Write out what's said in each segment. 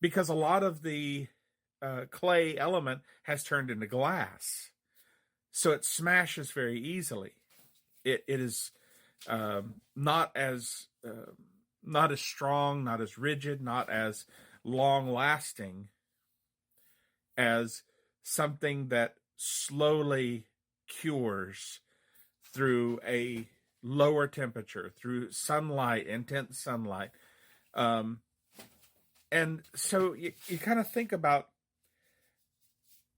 because a lot of the clay element has turned into glass. So it smashes very easily. It is not as strong, not as rigid, not as long-lasting as something that slowly cures through a lower temperature, through sunlight, intense sunlight. And so you kind of think about,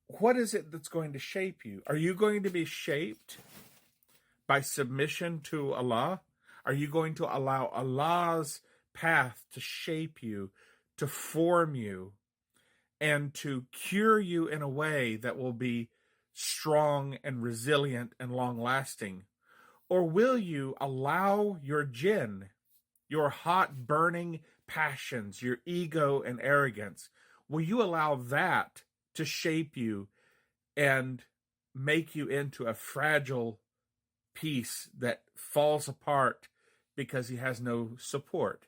what is it that's going to shape you? Are you going to be shaped by submission to Allah? Are you going to allow Allah's path to shape you, to form you, and to cure you in a way that will be strong and resilient and long-lasting? Or will you allow your jinn, your hot, burning passions, your ego and arrogance, will you allow that to shape you and make you into a fragile piece that falls apart because he has no support?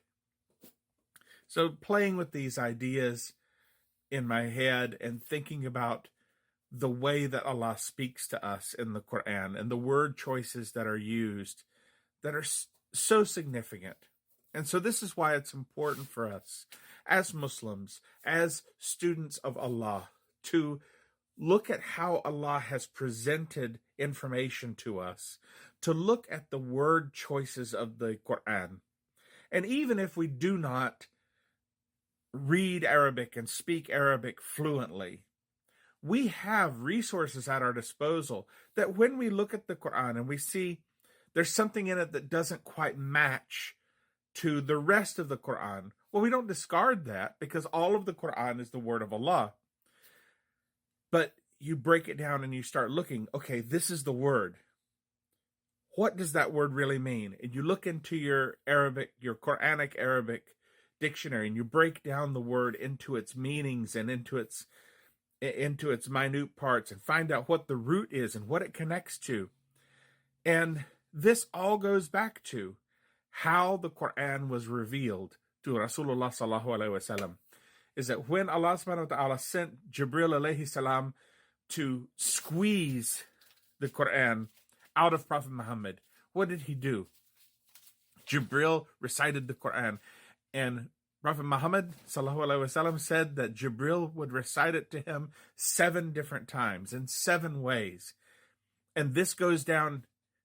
So playing with these ideas in my head and thinking about the way that Allah speaks to us in the Quran and the word choices that are used that are so significant. And so this is why it's important for us as Muslims, as students of Allah, to look at how Allah has presented information to us, to look at the word choices of the Quran. And even if we do not read Arabic and speak Arabic fluently, we have resources at our disposal that when we look at the Quran and we see there's something in it that doesn't quite match to the rest of the Quran, well, we don't discard that, because all of the Quran is the word of Allah. But you break it down and you start looking, okay, this is the word. What does that word really mean? And you look into your Arabic, your Quranic Arabic dictionary, and you break down the word into its meanings and into its minute parts and find out what the root is and what it connects to. And this all goes back to how the Quran was revealed to Rasulullah sallallahu alaihi wasallam. Is that when Allah subhanahu wa ta'ala sent Jibril alayhi salam to squeeze the Quran out of Prophet Muhammad, what did he do? Jibril recited the Quran, and Prophet Muhammad sallallahu alaihi wasallam said that Jibril would recite it to him 7 different times in 7 ways. And this goes down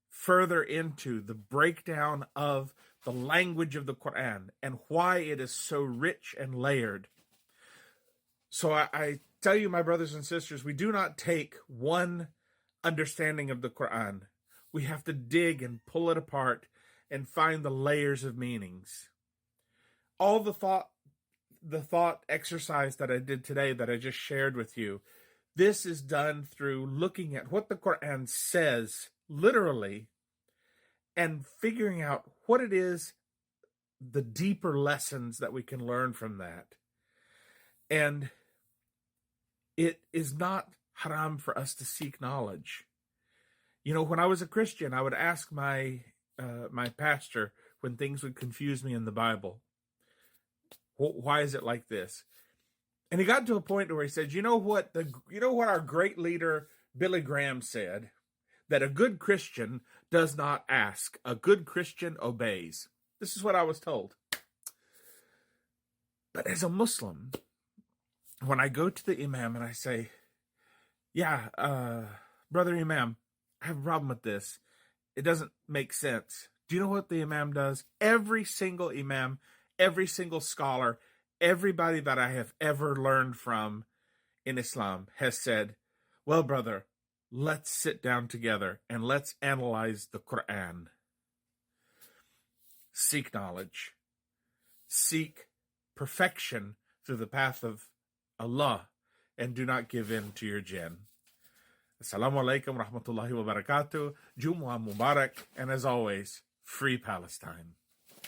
further into the breakdown of the language of the Quran and why it is so rich and layered. So I tell you, my brothers and sisters, we do not take one understanding of the Quran. We have to dig and pull it apart and find the layers of meanings. All the thought exercise that I did today, that I just shared with you, this is done through looking at what the Quran says literally and figuring out what it is, the deeper lessons that we can learn from that. And it is not haram for us to seek knowledge. You know, when I was a Christian, I would ask my pastor when things would confuse me in the Bible, why is it like this? And he got to a point where he said, you know what our great leader Billy Graham said, that a good Christian does not ask, a good Christian obeys. This is what I was told. But as a Muslim, when I go to the Imam and I say, Brother Imam, I have a problem with this. It doesn't make sense. Do you know what the Imam does? Every single Imam, every single scholar, everybody that I have ever learned from in Islam has said, well, brother, let's sit down together and let's analyze the Quran. Seek knowledge. Seek perfection through the path of Allah, and do not give in to your jinn. Assalamu alaikum rahmatullahi wa barakatuh. Jumu'ah Mubarak. And as always, free Palestine.